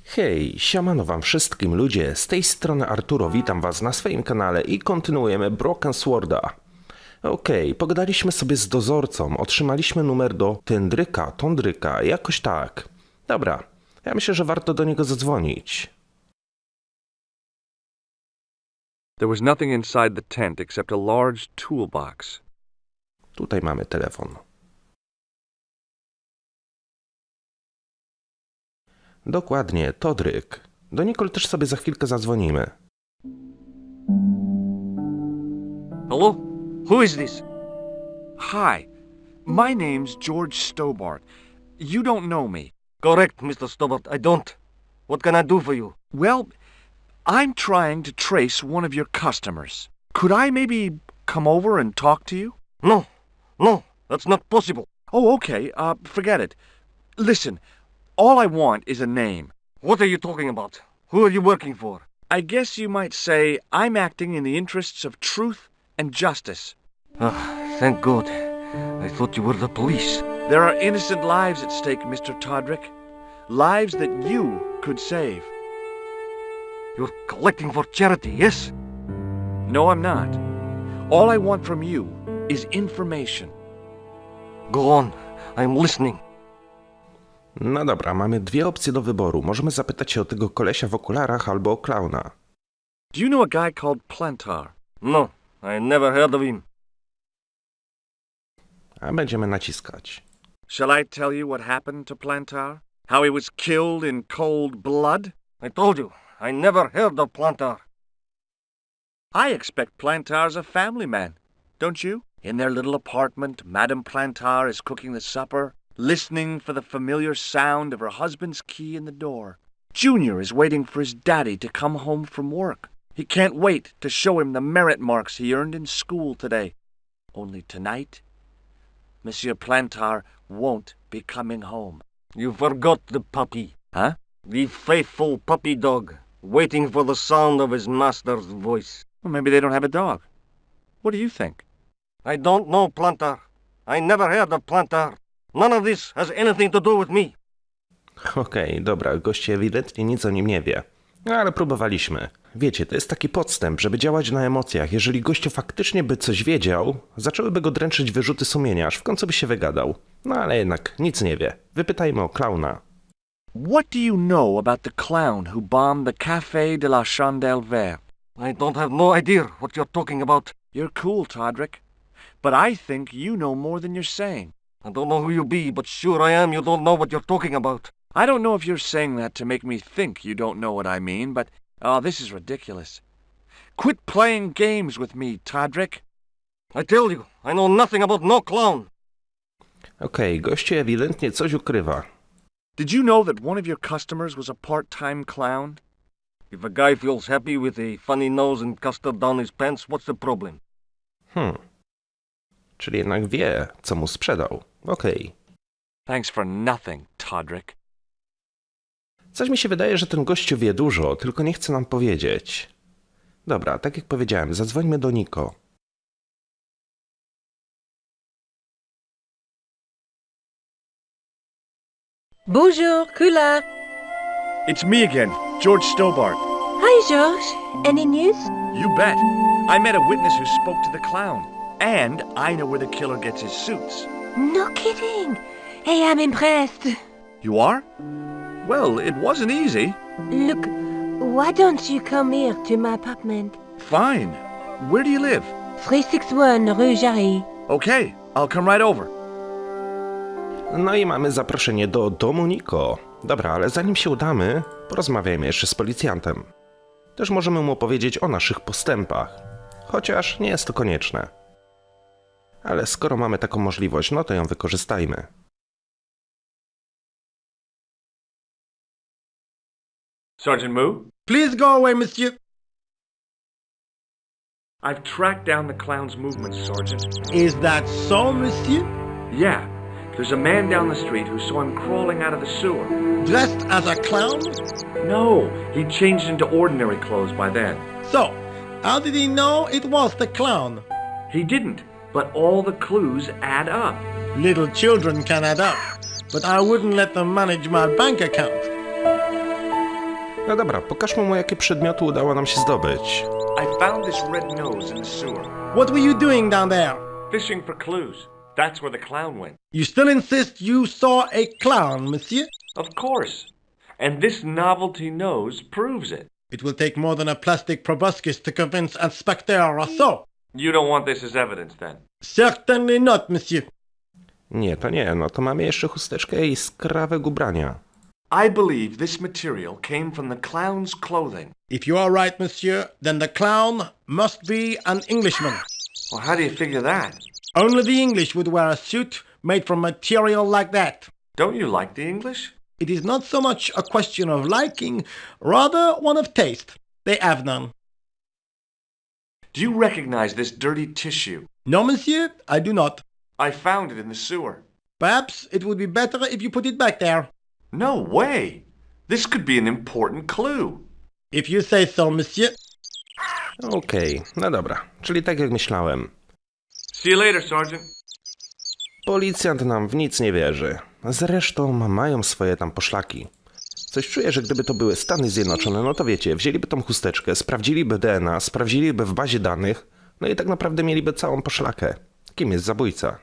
Hej, siemano wam wszystkim ludzie, z tej strony Arturo, witam was na swoim kanale i kontynuujemy Broken Sworda. Okej, pogadaliśmy sobie z dozorcą, otrzymaliśmy numer do tondryka, jakoś tak. Dobra, ja myślę, że warto do niego zadzwonić. There was nothing inside the tent except a large toolbox. Tutaj mamy telefon. Dokładnie, Todryk. Do Nicole też sobie za chwilkę zadzwonimy. Hello? Who is this? Hi. My name's George Stobbard. You don't know me. Correct, Mr. Stobbard. I don't. What can I do for you? Well, I'm trying to trace one of your customers. Could I maybe come over and talk to you? No, that's not possible. Oh, okay. Forget it. Listen, all I want is a name. What are you talking about? Who are you working for? I guess you might say I'm acting in the interests of truth and justice. Thank God. I thought you were the police. There are innocent lives at stake, Mr. Todrick. Lives that you could save. You're collecting for charity, yes? No, I'm not. All I want from you is information. Go on. I'm listening. No dobra, mamy dwie opcje do wyboru. Możemy zapytać się o tego kolesia w okularach albo o klauna. Do you know a guy called Plantar? No, I never heard of him. A będziemy naciskać. Shall I tell you what happened to Plantar? How he was killed in cold blood? I told you, I never heard of Plantar. I expect Plantar's a family man, don't you? In their little apartment, Madame Plantar is cooking the supper, listening for the familiar sound of her husband's key in the door. Junior is waiting for his daddy to come home from work. He can't wait to show him the merit marks he earned in school today. Only tonight, Monsieur Plantar won't be coming home. You forgot the puppy. Huh? The faithful puppy dog, waiting for the sound of his master's voice. Well, maybe they don't have a dog. What do you think? I don't know Plantar. I never heard of Plantar. None of this has anything to do with me. Okej, dobra, goście ewidentnie nic o nim nie wie. No, ale próbowaliśmy. Wiecie, to jest taki podstęp, żeby działać na emocjach. Jeżeli gościu faktycznie by coś wiedział, zaczęłyby go dręczyć wyrzuty sumienia, aż w końcu by się wygadał. No ale jednak nic nie wie. Wypytajmy o klauna. What do you know about the clown who bombed the Café de la Chandelle Verte? I don't have no idea what you're talking about. You're cool, Todrick. But I think you know more than you're saying. I don't know who you be, but sure I am you don't know what you're talking about. I don't know if you're saying that to make me think you don't know what I mean, but... Oh, this is ridiculous. Quit playing games with me, Todrick. I tell you, I know nothing about no clown. Okej, gościu ewidentnie coś ukrywa. Did you know that one of your customers was a part-time clown? If a guy feels happy with a funny nose and custard down his pants, what's the problem? Czyli jednak wie, co mu sprzedał. Okej. Thanks for nothing, Todrick. Coś mi się wydaje, że ten gościu wie dużo, tylko nie chce nam powiedzieć. Dobra, tak jak powiedziałem, zadzwońmy do Niko. Bonjour, Kula. It's me again, George Stobbard. Hi, George. Any news? You bet. I met a witness who spoke to the clown. And I know where the killer gets his suits. No kidding. Hey, I'm impressed. You are? Well, it wasn't easy. Look, why don't you come here to my apartment? Fine. Where do you live? 361 Rue Jarry. Okay, I'll come right over. No i mamy zaproszenie do domu Niko. Dobra, ale zanim się udamy, porozmawiajmy jeszcze z policjantem. Też możemy mu powiedzieć o naszych postępach. Chociaż nie jest to konieczne. Ale skoro mamy taką możliwość, no to ją wykorzystajmy. Sergeant Moo? Please go away, monsieur. I've tracked down the clown's movements, Sergeant. Is that so, monsieur? Yeah, there's a man down the street who saw him crawling out of the sewer. Dressed as a clown? No, he changed into ordinary clothes by then. So, how did he know it was the clown? He didn't. but all the clues add up. Little children can add up, but I wouldn't let them manage my bank account. No dobra, pokażmy mu, jakie przedmioty udało nam się zdobyć. I found this red nose in the sewer. What were you doing down there? Fishing for clues. That's where the clown went. You still insist you saw a clown, monsieur? Of course. And this novelty nose proves it. It will take more than a plastic proboscis to convince Inspector Rousseau. You don't want this as evidence, then? Certainly not, monsieur. Nie, no to mamy jeszcze chusteczkę i skrawek ubrania. I believe this material came from the clown's clothing. If you are right, monsieur, then the clown must be an Englishman. Well, how do you figure that? Only the English would wear a suit made from material like that. Don't you like the English? It is not so much a question of liking, rather one of taste. They have none. Do you recognize this dirty tissue? No, monsieur, I do not. I found it in the sewer. Perhaps it would be better if you put it back there. No way! This could be an important clue. If you say so, monsieur. Okej, no dobra, czyli tak jak myślałem. See you later, Sergeant. Policjant nam w nic nie wierzy. Zresztą mają swoje tam poszlaki. Coś czuję, że gdyby to były Stany Zjednoczone, no to wiecie, wzięliby tą chusteczkę, sprawdziliby DNA, sprawdziliby w bazie danych, no i tak naprawdę mieliby całą poszlakę. Kim jest zabójca?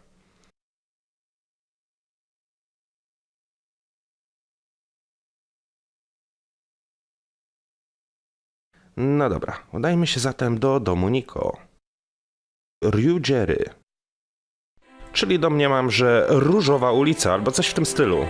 No dobra, udajmy się zatem do domu Niko. Rue Jerry. Czyli domniemam, że Różowa ulica albo coś w tym stylu. It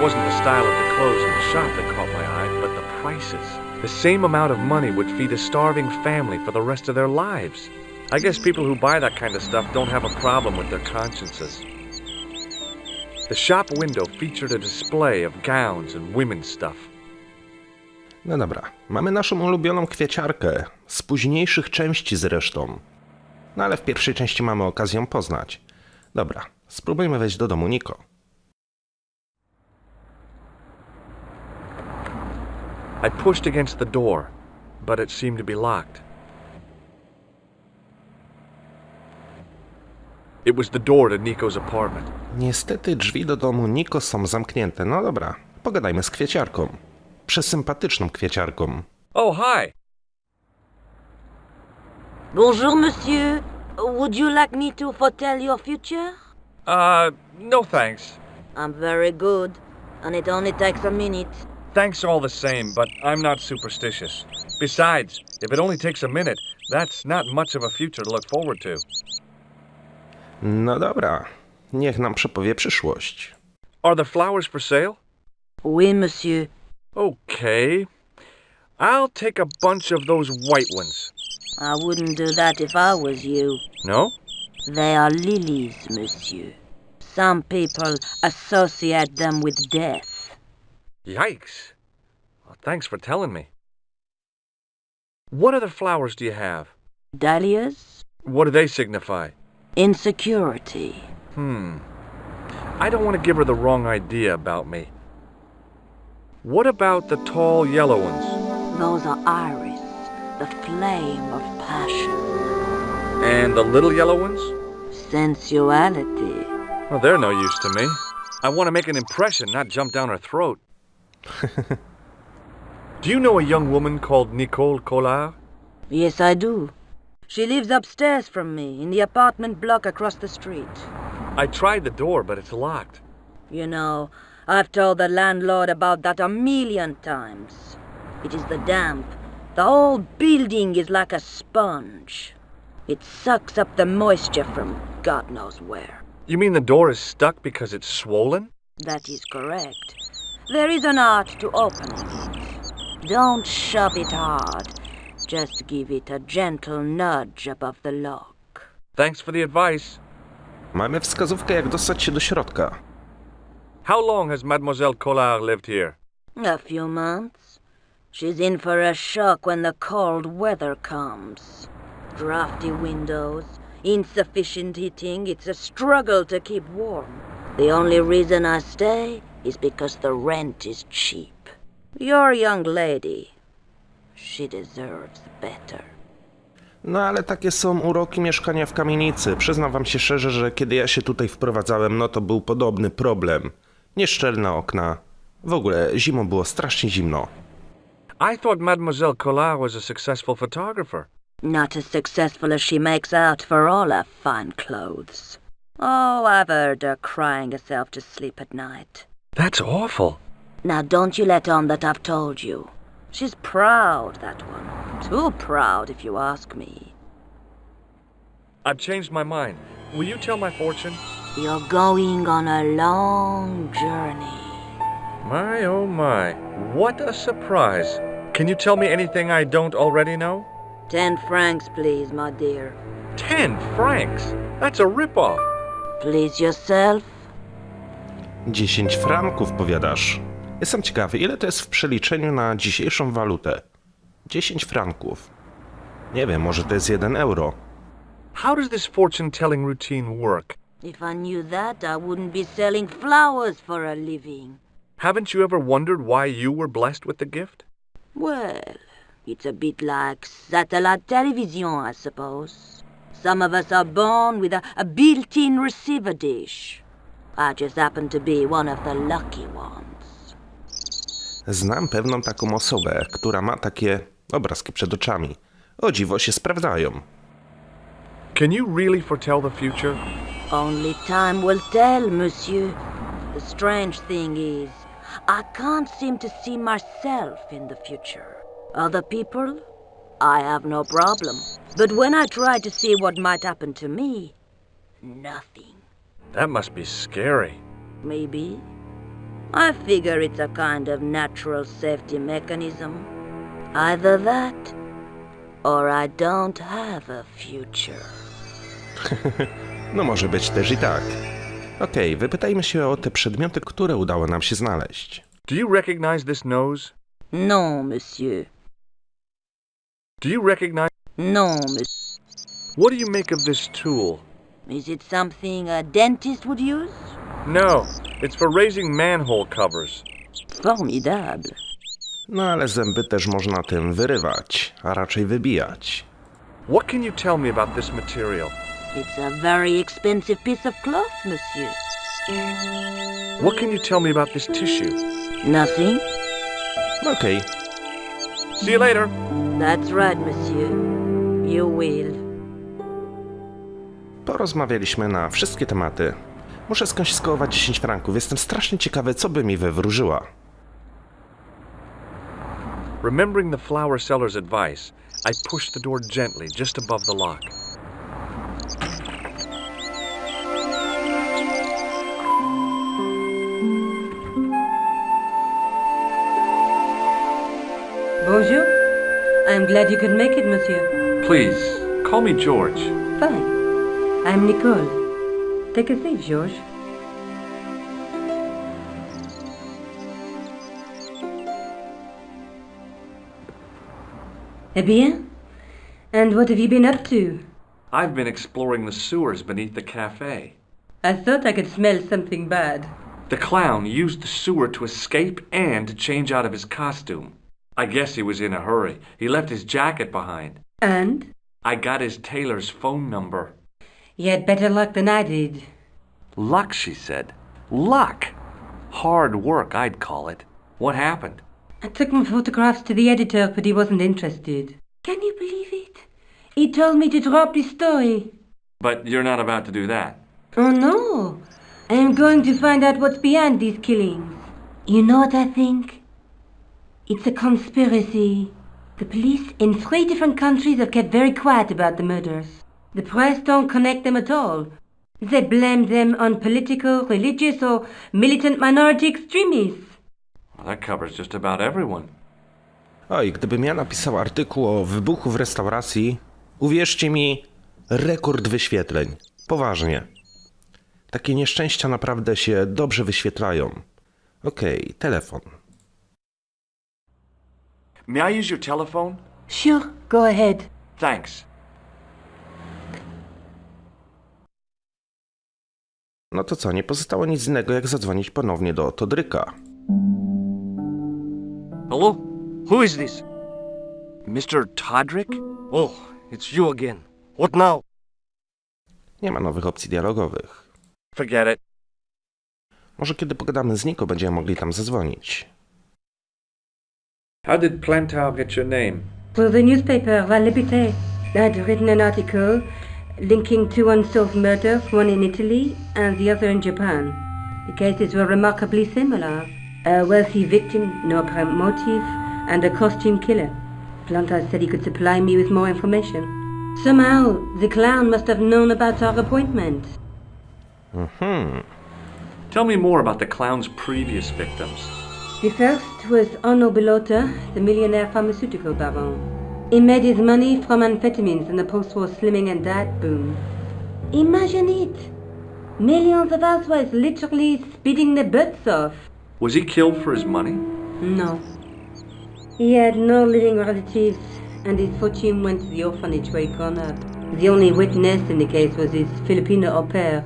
wasn't the style of the clothes in the shop that caught my eye, but the prices. The same amount of money would feed a starving family for the rest of their lives. I guess people who buy that kind of stuff don't have a problem with their consciences. The shop window featured a display of gowns and women's stuff. No dobra, mamy naszą ulubioną kwieciarkę, z późniejszych części zresztą. No ale w pierwszej części mamy okazję ją poznać. Dobra, spróbujmy wejść do domu Niko. I pushed against the door, but it seemed to be locked. It was the door to Nico's apartment. Niestety drzwi do domu Niko są zamknięte. No dobra, pogadajmy z kwieciarką. Przesympatyczną kwieciarką. Oh, hi! Bonjour, monsieur. Would you like me to foretell your future? No thanks. I'm very good, and it only takes a minute. Thanks all the same, but I'm not superstitious. Besides, if it only takes a minute, that's not much of a future to look forward to. No dobra, niech nam przepowie przyszłość. Are the flowers for sale? Oui, monsieur. Okay. I'll take a bunch of those white ones. I wouldn't do that if I was you. No? They are lilies, monsieur. Some people associate them with death. Yikes. Well, thanks for telling me. What other flowers do you have? Dahlias? What do they signify? Insecurity. I don't want to give her the wrong idea about me. What about the tall yellow ones? Those are iris, the flame of passion. And the little yellow ones? Sensuality. Well, they're no use to me. I want to make an impression, not jump down her throat. Do you know a young woman called Nicole Collard? Yes, I do. She lives upstairs from me, in the apartment block across the street. I tried the door, but it's locked. You know, I've told the landlord about that a million times. It is the damp. The whole building is like a sponge. It sucks up the moisture from God knows where. You mean the door is stuck because it's swollen? That is correct. There is an art to opening it. Don't shove it hard. Just give it a gentle nudge above the lock. Thanks for the advice. Mamy wskazówkę, jak dostać się do środka. How long has Mademoiselle Collard lived here? A few months. She's in for a shock when the cold weather comes. Drafty windows, insufficient heating, it's a struggle to keep warm. The only reason I stay is because the rent is cheap. Your young lady. She deserves better. No ale takie są uroki mieszkania w kamienicy. Przyznam wam się szczerze, że kiedy ja się tutaj wprowadzałem, no to był podobny problem. Nieszczelne okna. W ogóle zimą było strasznie zimno. I thought Mademoiselle Collard was a successful photographer. Not as successful as she makes out for all her fine clothes. Oh, I've heard her crying herself to sleep at night. That's awful. Now don't you let on that I've told you. She's proud, that one. Too proud, if you ask me. I've changed my mind. Will you tell my fortune? You're going on a long journey. My, oh my. What a surprise. Can you tell me anything I don't already know? 10 francs, please, my dear. 10 francs? That's a ripoff. Please yourself. 10 franków, powiadasz. Jestem ciekawy, ile to jest w przeliczeniu na dzisiejszą walutę? 10 franków. Nie wiem, może to jest 1 euro. How does this fortune-telling routine work? If I knew that, I wouldn't be selling flowers for a living. Haven't you ever wondered why you were blessed with the gift? Well, it's a bit like satellite television, I suppose. Some of us are born with a built-in receiver dish. I just happen to be one of the lucky ones. Znam pewną taką osobę, która ma takie obrazki przed oczami. O dziwo się sprawdzają. Can you really foretell the future? Only time will tell, monsieur. The strange thing is, I can't seem to see myself in the future. Other people, I have no problem. But when I try to see what might happen to me, nothing. That must be scary. Maybe. I figure it's a kind of natural safety mechanism. Either that, or I don't have a future. No może być też i tak. Okej, wypytajmy się o te przedmioty, które udało nam się znaleźć. Do you recognize this nose? Non, monsieur. Do you recognize... Non, monsieur. What do you make of this tool? Is it something a dentist would use? No, it's for raising manhole covers. Formidable. No ale zęby też można tym wyrywać, a raczej wybijać. What can you tell me about this material? It's a very expensive piece of cloth, monsieur. What can you tell me about this tissue? Nothing? Okej, See you later. That's right, monsieur. You will. porozmawialiśmy na wszystkie tematy. Muszę skonfiskować 10 franków. Jestem strasznie ciekawy, co by mi wywróżyła. Remembering the flower seller's advice, I pushed the door gently just above the lock. Bonjour. I'm glad you could make it, monsieur. Please, call me George. Fine. I'm Nicole. Take a seat, George. Eh bien? And what have you been up to? I've been exploring the sewers beneath the cafe. I thought I could smell something bad. The clown used the sewer to escape and to change out of his costume. I guess he was in a hurry. He left his jacket behind. And? I got his tailor's phone number. You had better luck than I did. Luck, she said. Luck! Hard work, I'd call it. What happened? I took my photographs to the editor, but he wasn't interested. Can you believe it? He told me to drop the story. But you're not about to do that. Oh no! I am going to find out what's behind these killings. You know what I think? It's a conspiracy. The police in 3 different countries have kept very quiet about the murders. The press don't connect them at all. They blame them on political, religious, or militant minority extremists. Well, that covers just about everyone. Oj, gdybym ja napisał artykuł o wybuchu w restauracji, uwierzcie mi, rekord wyświetleń. Poważnie. Takie nieszczęścia naprawdę się dobrze wyświetlają. Okej, telefon. May I use your telephone? Sure, go ahead. Thanks. No to co, nie pozostało nic innego jak zadzwonić ponownie do Todryka. Hello? Who is this? Mr. Todrick? Oh, it's you again. What now? Nie ma nowych opcji dialogowych. Forget it. Może kiedy pogadamy z Niko, będziemy mogli tam zadzwonić. How did Plantar get your name? For the newspaper, La Liberté, I'd written an article linking two unsolved murders, one in Italy and the other in Japan. The cases were remarkably similar. A wealthy victim, no apparent motive, and a costume killer. Plantar said he could supply me with more information. Somehow, the clown must have known about our appointment. Tell me more about the clown's previous victims. The first was Arno Bellotta, the millionaire pharmaceutical baron. He made his money from amphetamines in the post-war slimming and diet boom. Imagine it! Millions of housewives literally speeding their butts off. Was he killed for his money? No. He had no living relatives, and his fortune went to the orphanage where he grew up. The only witness in the case was his Filipino au pair.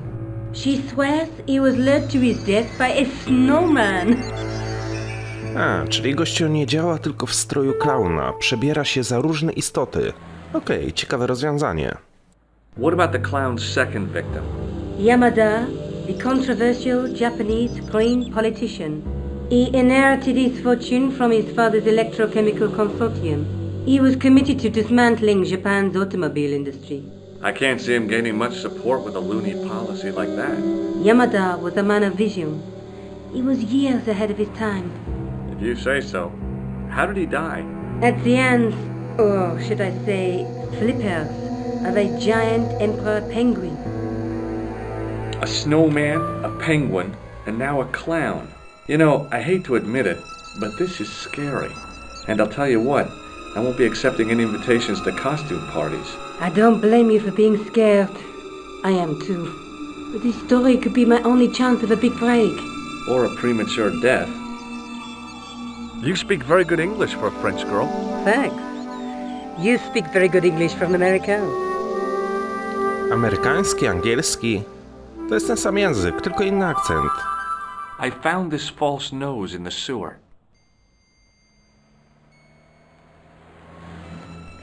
She swears he was led to his death by a snowman. Czyli gościu nie działa tylko w stroju klauna, przebiera się za różne istoty. Okej, ciekawe rozwiązanie. What about the clown's second victim? Yamada, the controversial Japanese green politician. He inherited his fortune from his father's electrochemical consortium. He was committed to dismantling Japan's automobile industry. I can't see him gaining much support with a loony policy like that. Yamada was a man of vision. He was years ahead of his time. If you say so. How did he die? At the hands, or should I say, flippers, of a giant emperor penguin. A snowman, a penguin, and now a clown. You know, I hate to admit it, but this is scary. And I'll tell you what, I won't be accepting any invitations to costume parties. I don't blame you for being scared. I am too. But this story could be my only chance of a big break. Or a premature death. You speak very good English for a French girl. Thanks. You speak very good English from America. Amerykański, angielski. To jest ten sam język, tylko inny akcent. I found this false nose in the sewer.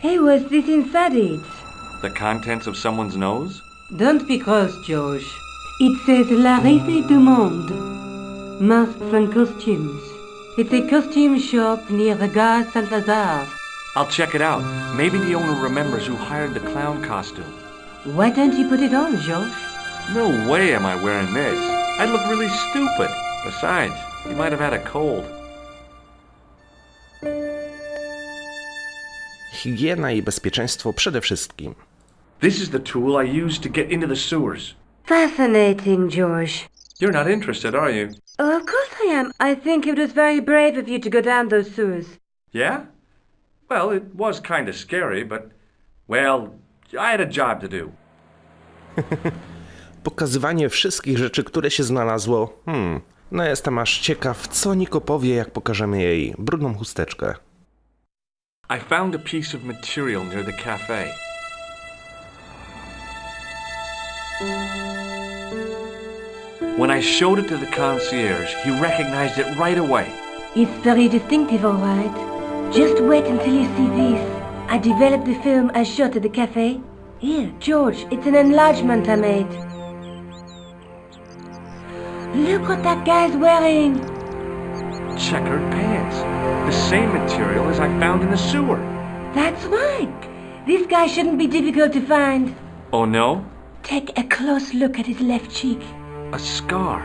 Hey, what's this inside it? The contents of someone's nose? Don't be cross, George. It says La Risée du Monde. Masks and costumes. It's a costume shop near the Gare Saint-Lazare. I'll check it out. Maybe the owner remembers who hired the clown costume. Why don't you put it on, George? No way am I wearing this. I'd look really stupid. Besides, he might have had a cold. Higiena i bezpieczeństwo przede wszystkim. This is the tool I used to get into the sewers. Fascinating, George. You're not interested, are you? Oh, of course I am. I think it was very brave of you to go down those sewers. Yeah? Well, it was kind of scary, but, well, I had a job to do. Pokazywanie wszystkich rzeczy, które się znalazło. No jestem aż ciekaw, co Niko powie, jak pokażemy jej brudną chusteczkę. I found a piece of material near the cafe. When I showed it to the concierge, he recognized it right away. It's very distinctive, all right. Just wait until you see this. I developed the film I shot at the cafe. Here, George, it's an enlargement I made. Look what that guy's wearing. Checkered pants. The same material as I found in the sewer. That's right. This guy shouldn't be difficult to find. Oh no? Take a close look at his left cheek. A scar.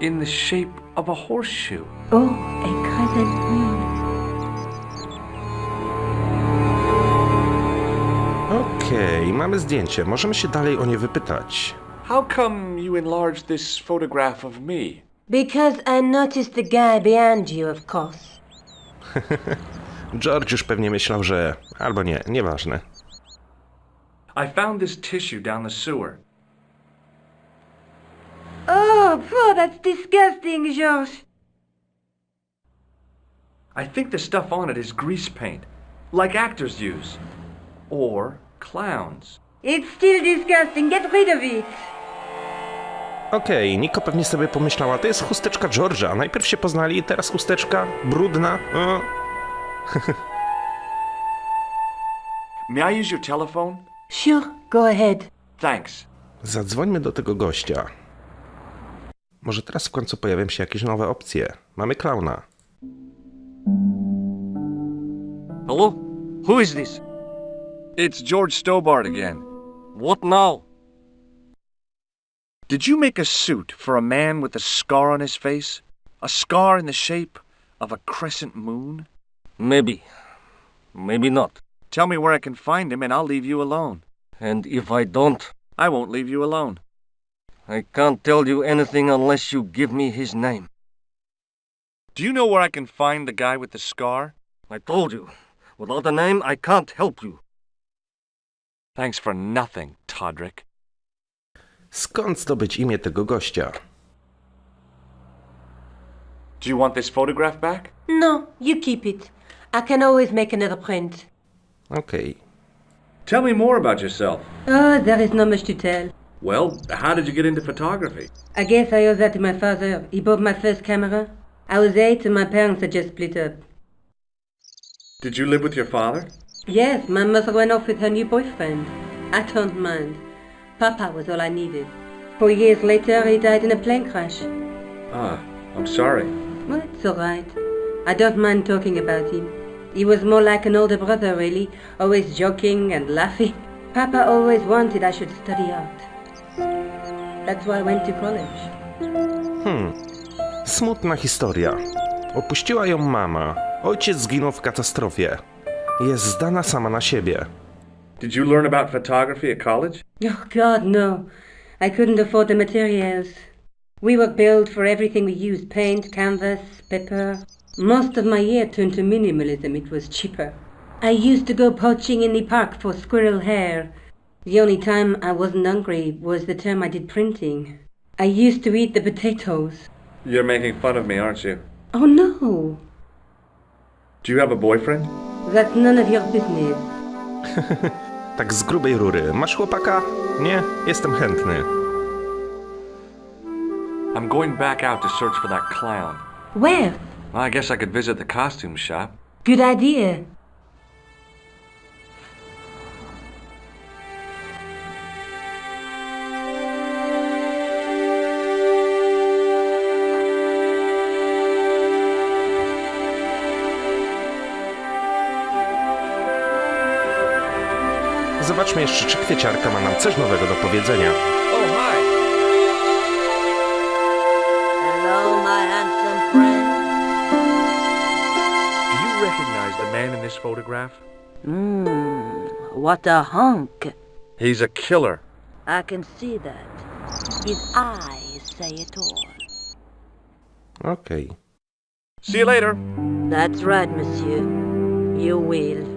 In the shape of a horseshoe. Oh, a crescent moon. Okej, mamy zdjęcie. Możemy się dalej o nie wypytać. How come you enlarged this photograph of me? Because I noticed the guy behind you, of course. George już pewnie myślał, że... albo nie, nieważne. I found this tissue down the sewer. Oh, that's disgusting, George. I think the stuff on it is grease paint, like actors use. Or clowns. It's still disgusting. Get rid of it. Okej, Niko pewnie sobie pomyślała, to jest chusteczka George'a. Najpierw się poznali, teraz chusteczka brudna. O. May I use your telephone? Sure, go ahead. Thanks. Zadzwońmy do tego gościa. Może teraz w końcu pojawią się jakieś nowe opcje. Mamy klauna. Hello? Who is this? It's George Stobbard again. What now? Did you make a suit for a man with a scar on his face? A scar in the shape of a crescent moon? Maybe. Maybe not. Tell me where I can find him and I'll leave you alone. And if I don't, I won't leave you alone. I can't tell you anything unless you give me his name. Do you know where I can find the guy with the scar? I told you. Without a name, I can't help you. Thanks for nothing, Todrick. Skąd zdobyć imię tego gościa? Do you want this photograph back? No, you keep it. I can always make another print. Okej. Tell me more about yourself. Oh, there is not much to tell. Well, how did you get into photography? I guess I owe that to my father. He bought my first camera. I was 8 and my parents had just split up. Did you live with your father? Yes, my mother went off with her new boyfriend. I don't mind. Papa was all I needed. 4 years later, he died in a plane crash. Ah, I'm sorry. Well, it's all right. I don't mind talking about him. He was more like an older brother, really, always joking and laughing. Papa always wanted I should study art. That's why I went to college. Smutna historia. Opuściła ją mama. Ojciec zginął w katastrofie. Jest zdana sama na siebie. Did you learn about photography at college? Oh, God, no. I couldn't afford the materials. We were billed for everything we used. Paint, canvas, paper. Most of my year turned to minimalism. It was cheaper. I used to go poaching in the park for squirrel hair. The only time I wasn't hungry was the time I did printing. I used to eat the potatoes. You're making fun of me, aren't you? Oh, no. Do you have a boyfriend? That's none of your business. Tak z grubej rury. Masz chłopaka? Nie? Jestem chętny. I'm going back out to search for that clown. Where? Well, I guess I could visit the costume shop. Good idea. Zobaczmy jeszcze, czy kwieciarka ma nam coś nowego do powiedzenia. Oh, hi. Hello, my handsome friend. Do you recognize the man in this photograph? What a hunk. He's a killer. I can see that. His eyes say it all. Okej. See you later. That's right, monsieur. You will.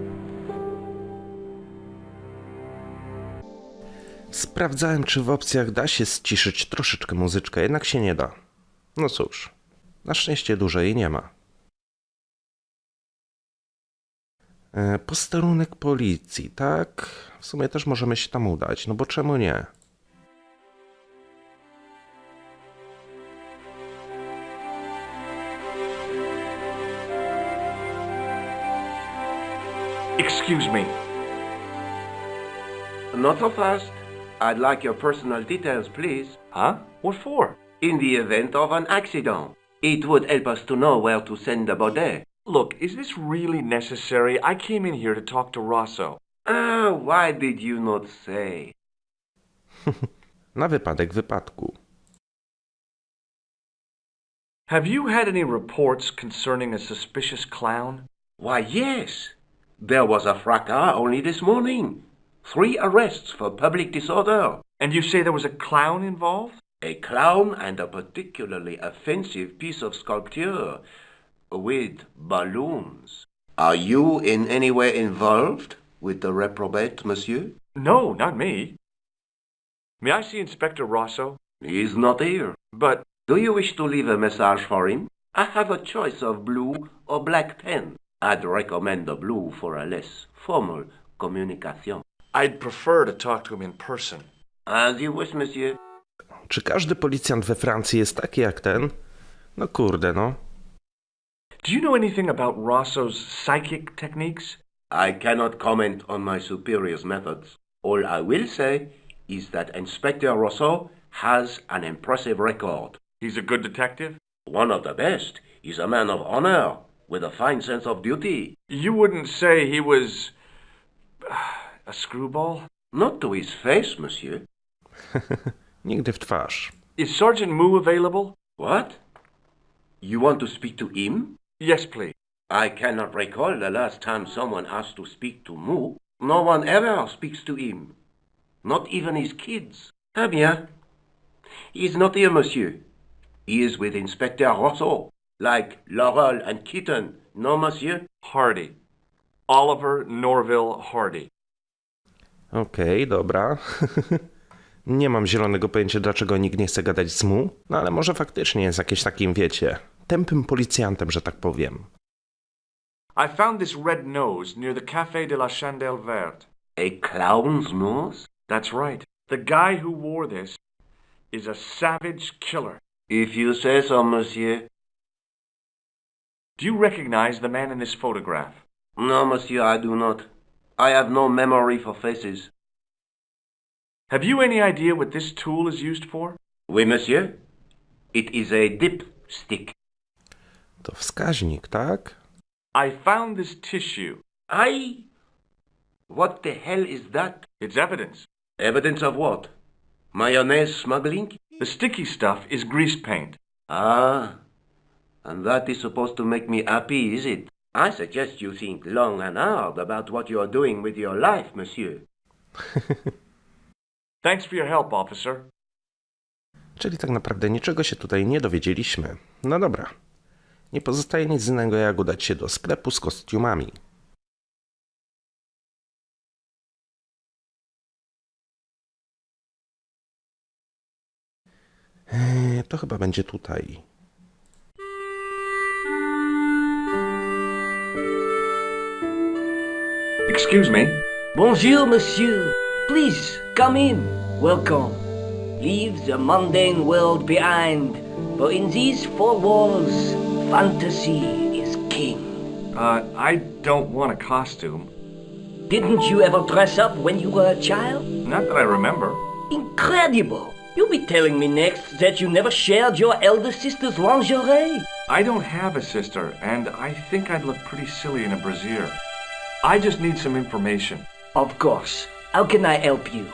Sprawdzałem, czy w opcjach da się ściszyć troszeczkę muzyczkę, jednak się nie da. No cóż, na szczęście dużo jej nie ma. Posterunek policji, tak? W sumie też możemy się tam udać, no bo czemu nie? Excuse me. Not so fast. I'd like your personal details, please. Huh? What for? In the event of an accident, it would help us to know where to send the body. Look, is this really necessary? I came in here to talk to Rosso. Ah, why did you not say? Na wypadek wypadku. Have you had any reports concerning a suspicious clown? Why, yes. There was a fracas only this morning. 3 arrests for public disorder. And you say there was a clown involved? A clown and a particularly offensive piece of sculpture with balloons. Are you in any way involved with the reprobate, monsieur? No, not me. May I see Inspector Rosso? He's not here. But Do you wish to leave a message for him? I have a choice of blue or black pen. I'd recommend the blue for a less formal communication. I'd prefer to talk to him in person. As you wish, monsieur. czy każdy policjant we Francji jest taki jak ten? No kurde, no. Do you know anything about Rosso's psychic techniques? I cannot comment on my superior's methods. All I will say is that Inspector Rousseau has an impressive record. He's a good detective? One of the best. He's a man of honor, with a fine sense of duty. You wouldn't say he was... a screwball? Not to his face, monsieur. Nigdy w twarz. Is Sergeant Moo available? What? You want to speak to him? Yes, please. I cannot recall the last time someone asked to speak to Moo. No one ever speaks to him. Not even his kids. Eh bien. He is not here, monsieur. He is with Inspector Rousseau. Like Laurel and Kitten, no, monsieur? Hardy. Oliver Norville Hardy. Okej, dobra. Nie mam zielonego pojęcia, dlaczego nikt nie chce gadać z mu, no ale może faktycznie jest jakimś takim, wiecie, tępym policjantem, że tak powiem. I found this red nose near the Café de la Chandelle Verte. A clown's nose? That's right. The guy who wore this is a savage killer. If you say so, monsieur. Do you recognize the man in this photograph? No, monsieur, I do not. I have no memory for faces. Have you any idea what this tool is used for? Oui, monsieur. It is a dipstick. To wskaźnik, tak? I found this tissue. What the hell is that? It's evidence. Evidence of what? Mayonnaise smuggling? The sticky stuff is grease paint. Ah, and that is supposed to make me happy, is it? I suggest you think long and hard about what you are doing with your life, monsieur. Thanks for your help, officer. Czyli tak naprawdę niczego się tutaj nie dowiedzieliśmy. No dobra. Nie pozostaje nic innego, jak udać się do sklepu z kostiumami. To chyba będzie tutaj. Excuse me. Bonjour, monsieur. Please, come in. Welcome. Leave the mundane world behind, for in these four walls, fantasy is king. I don't want a costume. Didn't you ever dress up when you were a child? Not that I remember. Incredible! You'll be telling me next that you never shared your elder sister's lingerie. I don't have a sister, and I think I'd look pretty silly in a brassiere. I just need some information. Of course. How can I help you?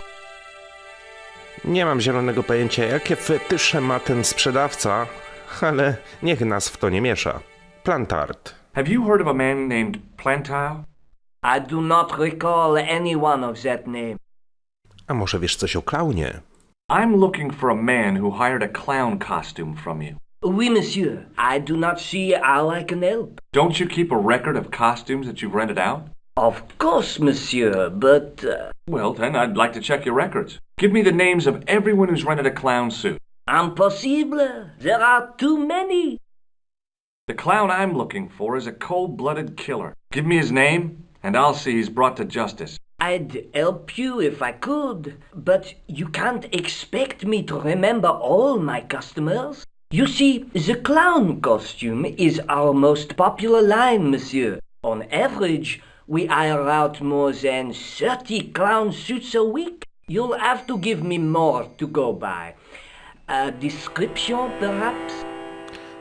Nie mam zielonego pojęcia, jakie fetysze ma ten sprzedawca, ale niech nas w to nie miesza. Plantard. Have you heard of a man named Plantard? I do not recall any one of that name. A może wiesz coś o klaunie? I'm looking for a man who hired a clown costume from you. Oui, monsieur. I do not see how I can help. Don't you keep a record of costumes that you've rented out? Of course, monsieur, but... Well, then, I'd like to check your records. Give me the names of everyone who's rented a clown suit. Impossible. There are too many. The clown I'm looking for is a cold-blooded killer. Give me his name, and I'll see he's brought to justice. I'd help you if I could, but you can't expect me to remember all my customers. You see, the clown costume is our most popular line, monsieur. On average, we hire out more than 30 clown suits a week. You'll have to give me more to go by. A description, perhaps?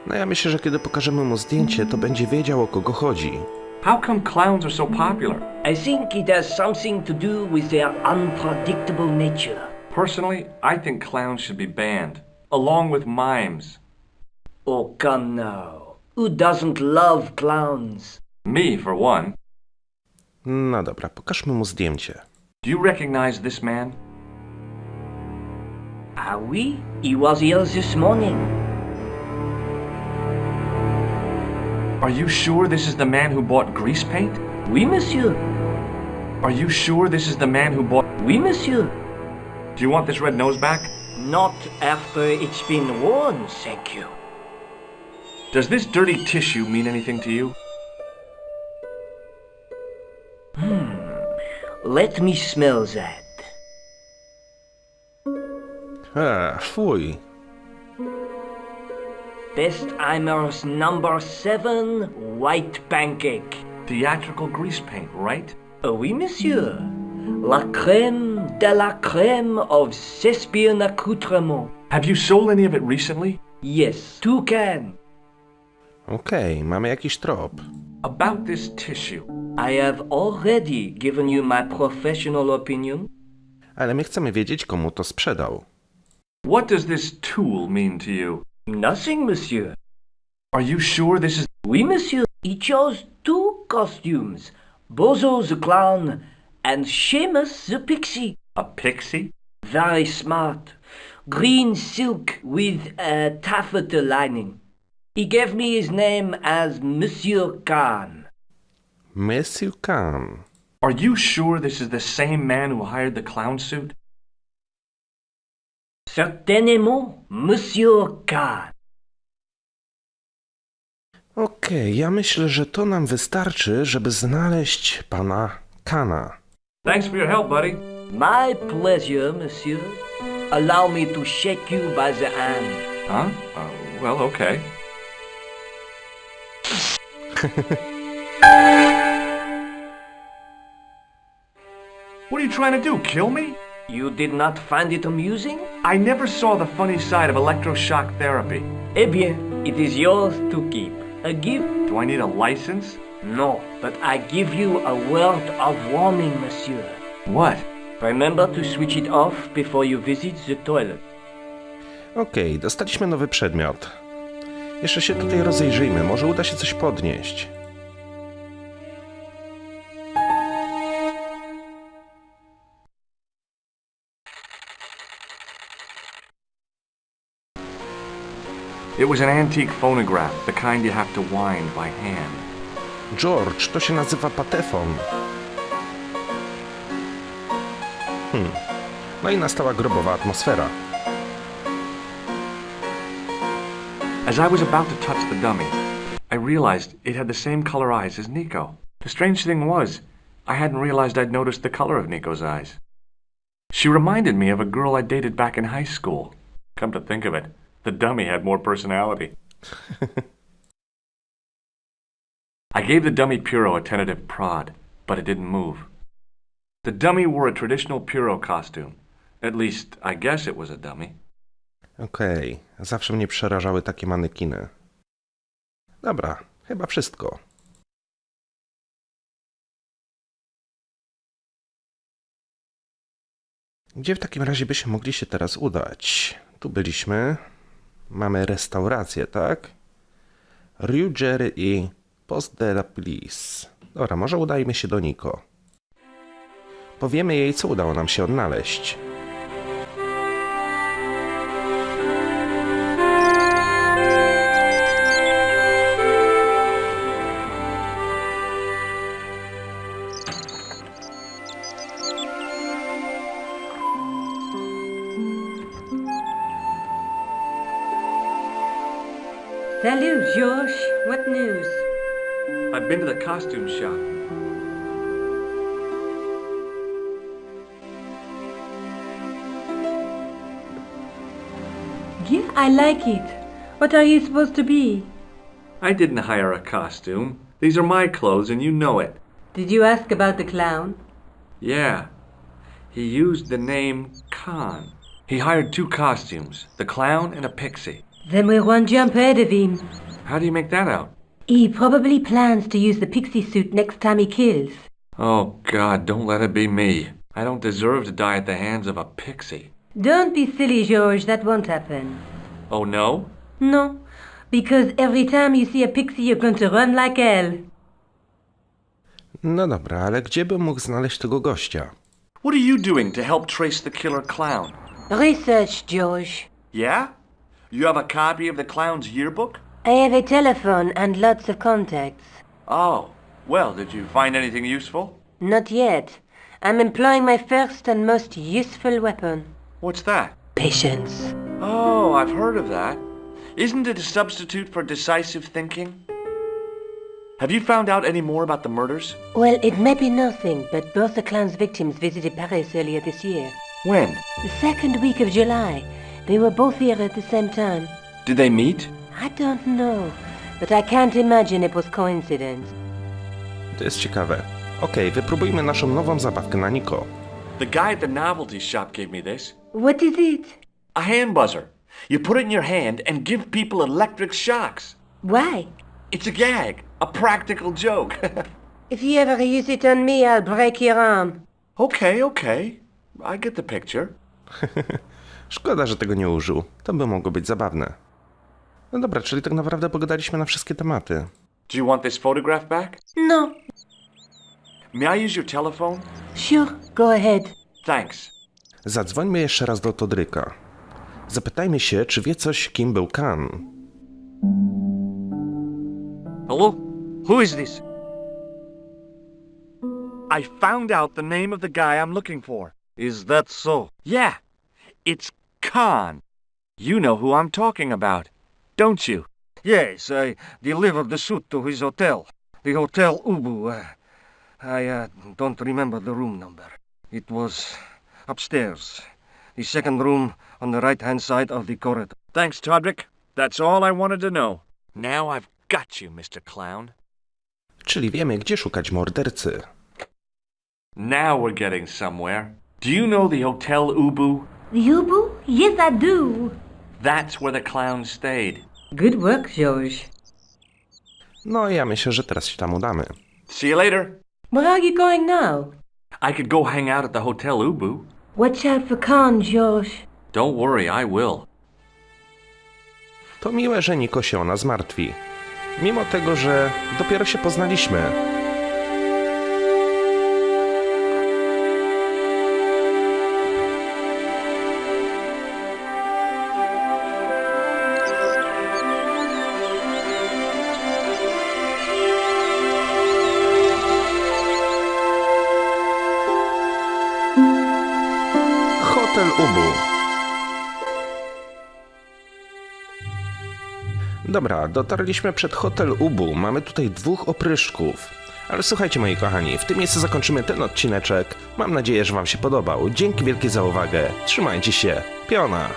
No ja myślę, że kiedy pokażemy mu zdjęcie, to będzie wiedział, o kogo chodzi. How come clowns are so popular? I think it has something to do with their unpredictable nature. Personally, I think clowns should be banned, along with mimes. Oh, come now. Who doesn't love clowns? Me, for one. No dobra, pokażmy mu zdjęcie. Do you recognize this man? Ah oui, he was here this morning. Are you sure this is the man who bought grease paint? Oui, monsieur. Are you sure this is the man who bought... Oui, monsieur. Do you want this red nose back? Not after it's been worn, thank you. Does this dirty tissue mean anything to you? Let me smell that. Fuj. Best Eimers number 7, white pancake. Theatrical grease paint, right? Oui, monsieur. La crème de la crème of Thespian accoutrement. Have you sold any of it recently? Yes, 2 cans. Okej, mamy jakiś trop. About this tissue. I have already given you my professional opinion. Ale my chcemy wiedzieć, komu to sprzedał. What does this tool mean to you? Nothing, monsieur. Are you sure this is... Oui, monsieur. He chose 2 costumes. Bozo the clown and Seamus the pixie. a pixie? Very smart. Green silk with a taffeta lining. He gave me his name as Monsieur Khan. Monsieur Khan. Are you sure this is the same man who hired the clown suit? Certainement, Monsieur Khan. Okej, ja myślę, że to nam wystarczy, żeby znaleźć pana Kana. Thanks for your help, buddy. My pleasure, monsieur. Allow me to shake you by the hand. Huh? Well, okay. What are you trying to do, kill me? You did not find it amusing? I never saw the funny side of electroshock therapy. Eh bien, it is yours to keep. A gift? Do I need a license? No, but I give you a word of warning, monsieur. What? Remember to switch it off before you visit the toilet. Okej, dostaliśmy nowy przedmiot. Jeszcze się tutaj rozejrzyjmy, może uda się coś podnieść. It was an antique phonograph, the kind you have to wind by hand. George, to się nazywa patefon. No i nastała grobowa atmosfera. As I was about to touch the dummy, I realized it had the same color eyes as Nico. The strange thing was, I hadn't realized I'd noticed the color of Nico's eyes. She reminded me of a girl I dated back in high school. Come to think of it, the dummy had more personality. I gave the dummy Puro a tentative prod, but it didn't move. The dummy wore a traditional Puro costume. At least, I guess it was a dummy. Okej, zawsze mnie przerażały takie manekiny. Dobra, chyba wszystko. Gdzie w takim razie byśmy mogli się teraz udać? Tu byliśmy. Mamy restaurację, tak? Rue Jerry i Post de la Police. Dobra, może udajmy się do Nico. Powiemy jej, co udało nam się odnaleźć. Salut, George. What news? I've been to the costume shop. Yeah, I like it. What are you supposed to be? I didn't hire a costume. These are my clothes and you know it. Did you ask about the clown? Yeah. He used the name Khan. He hired 2 costumes, the clown and a pixie. Then we're one jump ahead of him. How do you make that out? He probably plans to use the pixie suit next time he kills. Oh, God, don't let it be me. I don't deserve to die at the hands of a pixie. Don't be silly, George. That won't happen. Oh, no? No, because every time you see a pixie, you're going to run like hell. No dobra, ale gdzie bym mógł znaleźć tego gościa? What are you doing to help trace the killer clown? Research, George. Yeah? You have a copy of the clown's yearbook? I have a telephone and lots of contacts. Oh, well, did you find anything useful? Not yet. I'm employing my first and most useful weapon. What's that? Patience. Oh, I've heard of that. Isn't it a substitute for decisive thinking? Have you found out any more about the murders? Well, it may be nothing, but both the clown's victims visited Paris earlier this year. When? The second week of July. They were both here at the same time. Did they meet? I don't know, but I can't imagine it was coincidence. To jest ciekawe. Okej, wypróbujmy naszą nową zabawkę na Niko. The guy at the novelty shop gave me this. What is it? A hand buzzer. You put it in your hand and give people electric shocks. Why? It's a gag, a practical joke. If you ever use it on me, I'll break your arm. Okay. I get the picture. Szkoda, że tego nie użył. To by mogło być zabawne. No dobra, czyli tak naprawdę pogadaliśmy na wszystkie tematy. Do you want this photograph back? No. May I use your telephone? Sure, go ahead. Thanks. Zadzwońmy jeszcze raz do Todryka. Zapytajmy się, czy wie coś, kim był Kan. Hello? Who is this? I found out the name of the guy I'm looking for. Is that so? Yeah, it's Khan. You know who I'm talking about, don't you? Yes, I delivered the suit to his hotel. The Hotel Ubu. I don't remember the room number. It was upstairs. The second room on the right-hand side of the corridor. Thanks, Todrick. That's all I wanted to know. Now I've got you, Mr. Clown. Czyli wiemy, gdzie szukać mordercy. Now we're getting somewhere. Do you know the Hotel Ubu? The Ubu? Yes, I do. That's where the clown stayed. Good work, George. No ja myślę, że teraz się tam udamy. See you later. Where are you going now? I could go hang out at the Hotel Ubu. Watch out for Khan, George. Don't worry, I will. To miłe, że Niko się o nas martwi. Mimo tego, że dopiero się poznaliśmy. Hotel Ubu. Dobra, dotarliśmy przed Hotel Ubu. Mamy tutaj 2 opryszków. Ale słuchajcie, moi kochani, w tym miejscu zakończymy ten odcineczek. Mam nadzieję, że wam się podobał. Dzięki wielkie za uwagę. Trzymajcie się. Piona!